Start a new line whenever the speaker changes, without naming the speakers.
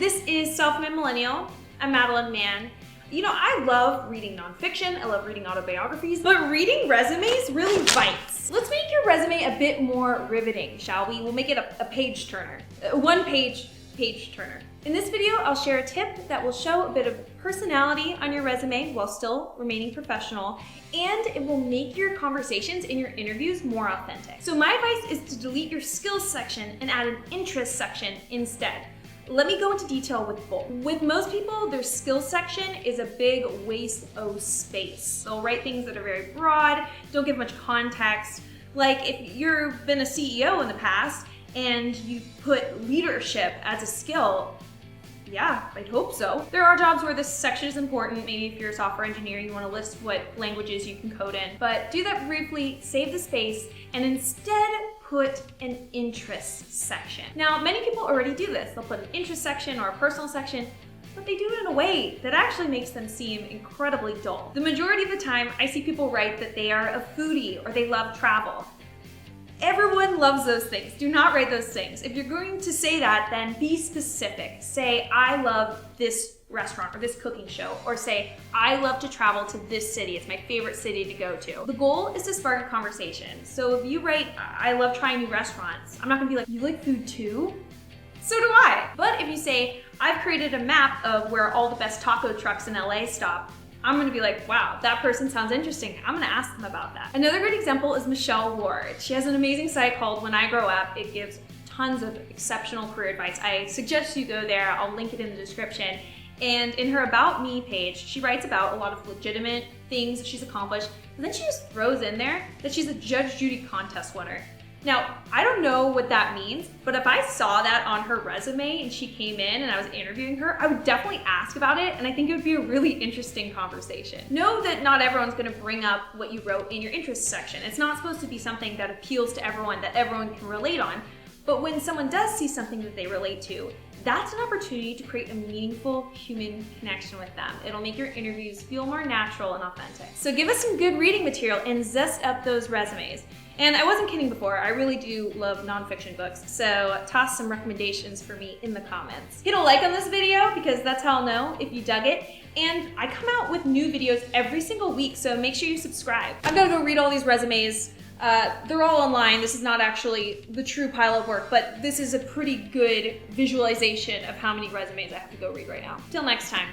This is Self-Made Millennial. I'm Madeline Mann. You know, I love reading nonfiction, I love reading autobiographies, but reading resumes really bites. Let's make your resume a bit more riveting, shall we? We'll make it a page turner. One page turner. In this video, I'll share a tip that will show a bit of personality on your resume while still remaining professional, and it will make your conversations in your interviews more authentic. So my advice is to delete your skills section and add an interest section instead. Let me go into detail with both. With most people, their skills section is a big waste of space. They'll write things that are very broad, don't give much context. Like if you've been a CEO in the past and you put leadership as a skill, yeah, I'd hope so. There are jobs where this section is important. Maybe if you're a software engineer, you want to list what languages you can code in. But do that briefly, save the space, and instead put an interest section. Now, many people already do this. They'll put an interest section or a personal section, but they do it in a way that actually makes them seem incredibly dull. The majority of the time, I see people write that they are a foodie or they love travel. Everyone loves those things. Do not write those things. If you're going to say that, then be specific. Say, I love this restaurant or this cooking show, or say, I love to travel to this city. It's my favorite city to go to. The goal is to spark a conversation. So if you write, I love trying new restaurants, I'm not gonna be like, you like food too? So do I. But if you say, I've created a map of where all the best taco trucks in LA stop, I'm gonna be like, wow, that person sounds interesting. I'm gonna ask them about that. Another great example is Michelle Ward. She has an amazing site called When I Grow Up. It gives tons of exceptional career advice. I suggest you go there. I'll link it in the description. And in her About Me page, she writes about a lot of legitimate things that she's accomplished, but then she just throws in there that she's a Judge Judy contest winner. Now, I don't know what that means, but if I saw that on her resume and she came in and I was interviewing her, I would definitely ask about it, and I think it would be a really interesting conversation. Know that not everyone's gonna bring up what you wrote in your interest section. It's not supposed to be something that appeals to everyone, that everyone can relate on, but when someone does see something that they relate to, that's an opportunity to create a meaningful human connection with them. It'll make your interviews feel more natural and authentic. So give us some good reading material and zest up those resumes. And I wasn't kidding before, I really do love nonfiction books, so toss some recommendations for me in the comments. Hit a like on this video because that's how I'll know if you dug it. And I come out with new videos every single week, so make sure you subscribe. I've got to go read all these resumes. They're all online. This is not actually the true pile of work, but this is a pretty good visualization of how many resumes I have to go read right now. Till next time.